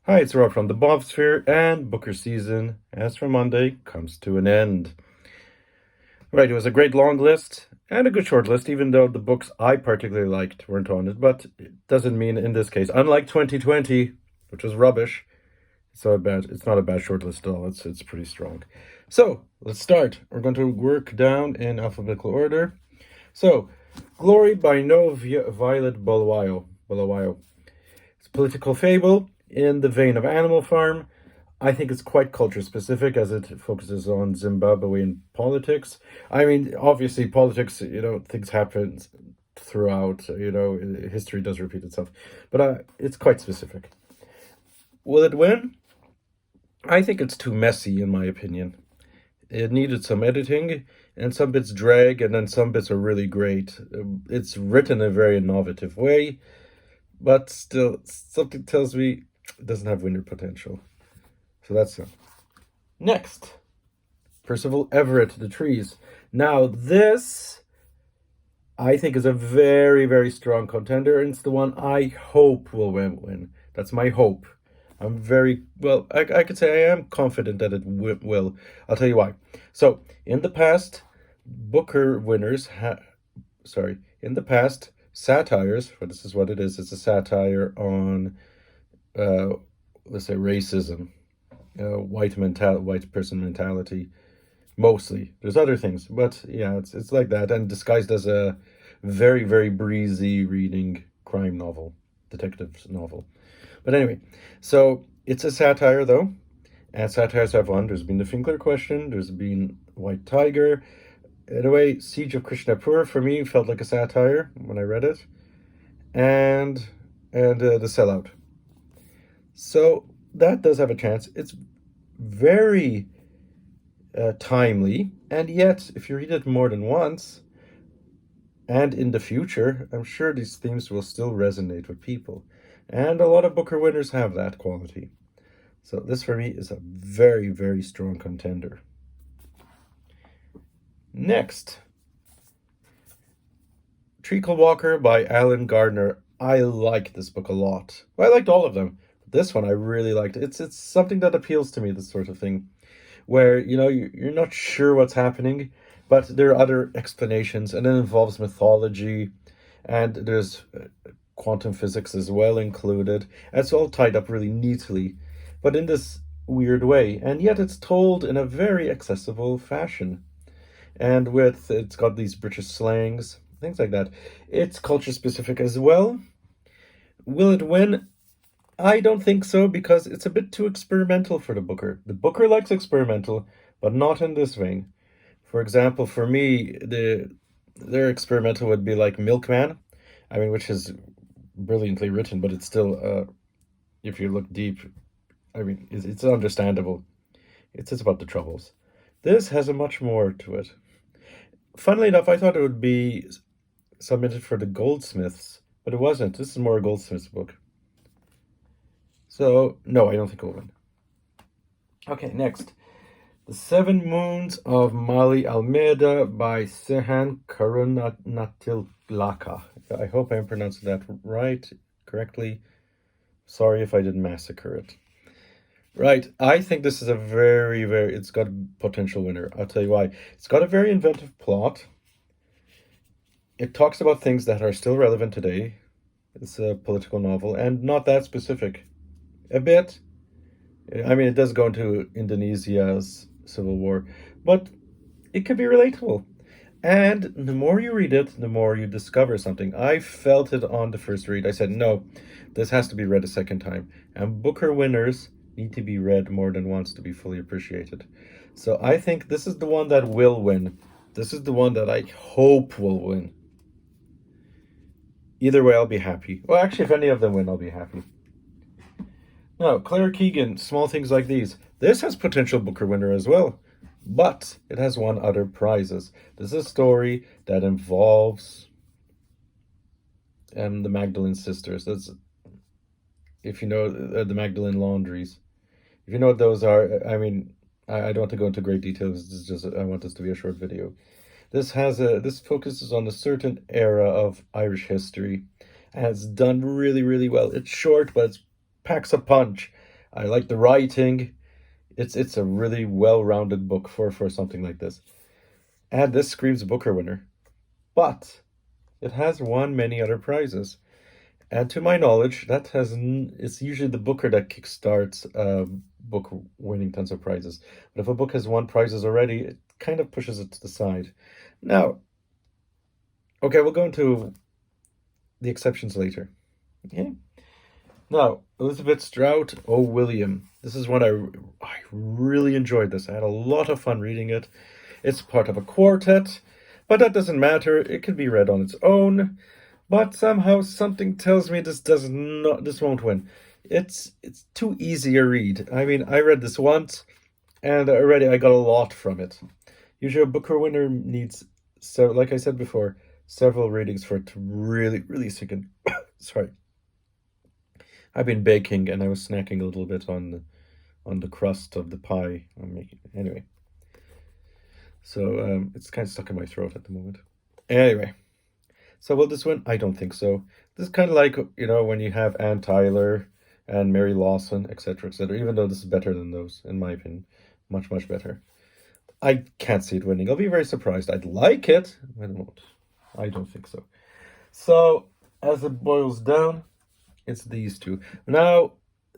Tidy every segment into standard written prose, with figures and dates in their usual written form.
Hi, it's Rob from the Bobsphere, and Booker season, as from Monday, comes to an end. Right, it was a great long list and a good short list, even though the books I particularly liked weren't on it. But it doesn't mean in this case, unlike 2020, which was rubbish, it's not a bad short list at all. It's pretty strong. So let's start. We're going to work down in alphabetical order. So, Glory by Violet Bulawayo. It's a political fable in the vein of Animal Farm. I think it's quite culture specific as it focuses on Zimbabwean politics. I mean, obviously, politics, things happen throughout, history does repeat itself, but it's quite specific. Will it win? I think it's too messy, in my opinion. It needed some editing, and some bits drag, and then some bits are really great. It's written in a very innovative way, but still, something tells me it doesn't have winner potential. So that's it. Next, Percival Everett, The Trees. Now, this, I think, is a very, very strong contender, and it's the one I hope will win. That's my hope. I'm very, well, I could say I am confident that it will. I'll tell you why. So, in the past, Booker winners, in the past, satires, for this is what it is, it's a satire on, let's say, racism, white person mentality, mostly. There's other things, but yeah, it's like that, and disguised as a very, very breezy reading crime novel, detective novel. But anyway, so it's a satire, though, and satires have won. There's been the Finkler question, there's been White Tiger. In a way, Siege of Krishnapur, for me, felt like a satire when I read it, and The Sellout. So that does have a chance. It's very timely, and yet, if you read it more than once, and in the future, I'm sure these themes will still resonate with people. And a lot of Booker winners have that quality. So this for me is a very, very strong contender. Next, Treacle Walker by Alan Gardner. I like this book a lot. Well, I liked all of them. This one I really liked. It's something that appeals to me, this sort of thing, where you're not sure what's happening, but there are other explanations, and it involves mythology, and there's quantum physics as well included. And it's all tied up really neatly, but in this weird way, and yet it's told in a very accessible fashion. And it's got these British slangs, things like that. It's culture specific as well. Will it win? I don't think so, because it's a bit too experimental for the Booker. The Booker likes experimental, but not in this vein. For example, for me, their experimental would be like Milkman. I mean, which is brilliantly written, but it's still, if you look deep, I mean, it's understandable. It's just about the troubles. This has a much more to it. Funnily enough, I thought it would be submitted for the Goldsmiths, but it wasn't. This is more a Goldsmiths book. So, no, I don't think it'll win. Okay, next. The Seven Moons of Mali Almeida by Sehan Karunatilaka. I hope I'm pronouncing that correctly. Sorry if I didn't massacre it. Right, I think this is a very, very, it's got a potential winner. I'll tell you why. It's got a very inventive plot. It talks about things that are still relevant today. It's a political novel, and not that specific. A bit. I mean, it does go into Indonesia's civil war, but it could be relatable. And the more you read it, the more you discover something. I felt it on the first read. I said, no, this has to be read a second time. And Booker winners need to be read more than once to be fully appreciated. So I think this is the one that will win. This is the one that I hope will win. Either way, I'll be happy. Well, actually, if any of them win, I'll be happy. Now, Claire Keegan, Small Things Like These. This has potential Booker winner as well, but it has won other prizes. This is a story that involves the Magdalene sisters. That's, if you know, the Magdalene laundries. If you know what those are, I mean, I don't want to go into great details. This is just, I want this to be a short video. This focuses on a certain era of Irish history, and it's done really, really well. It's short, but it packs a punch. I like the writing. It's a really well-rounded book for something like this. And this screams Booker winner. But it has won many other prizes. And to my knowledge, it's usually the Booker that kickstarts a book winning tons of prizes. But if a book has won prizes already, it kind of pushes it to the side. Now, okay, we'll go into the exceptions later. Okay. Now, Elizabeth's Drought, Oh William. This is one I really enjoyed this. I had a lot of fun reading it. It's part of a quartet, but that doesn't matter. It can be read on its own. But somehow something tells me this won't win. It's too easy a read. I mean, I read this once and already I got a lot from it. Usually a Booker winner needs, so like I said before, several readings for it to really sink in. Sorry. I've been baking and I was snacking a little bit on the crust of the pie I'm making. Anyway, so it's kind of stuck in my throat at the moment. Anyway, so will this win? I don't think so. This is kind of like, when you have Ann Tyler and Mary Lawson, etc., etc. Even though this is better than those, in my opinion, much better. I can't see it winning. I'll be very surprised. I'd like it, but I won't. I don't think so. So as it boils down, it's these two. Now,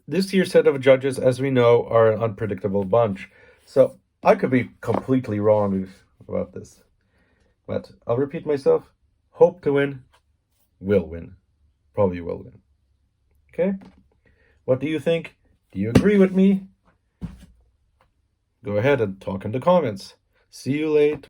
this year's set of judges, as we know, are an unpredictable bunch. So I could be completely wrong about this. But I'll repeat myself. Hope to win, will win. Probably will win. Okay? What do you think? Do you agree with me? Go ahead and talk in the comments. See you later.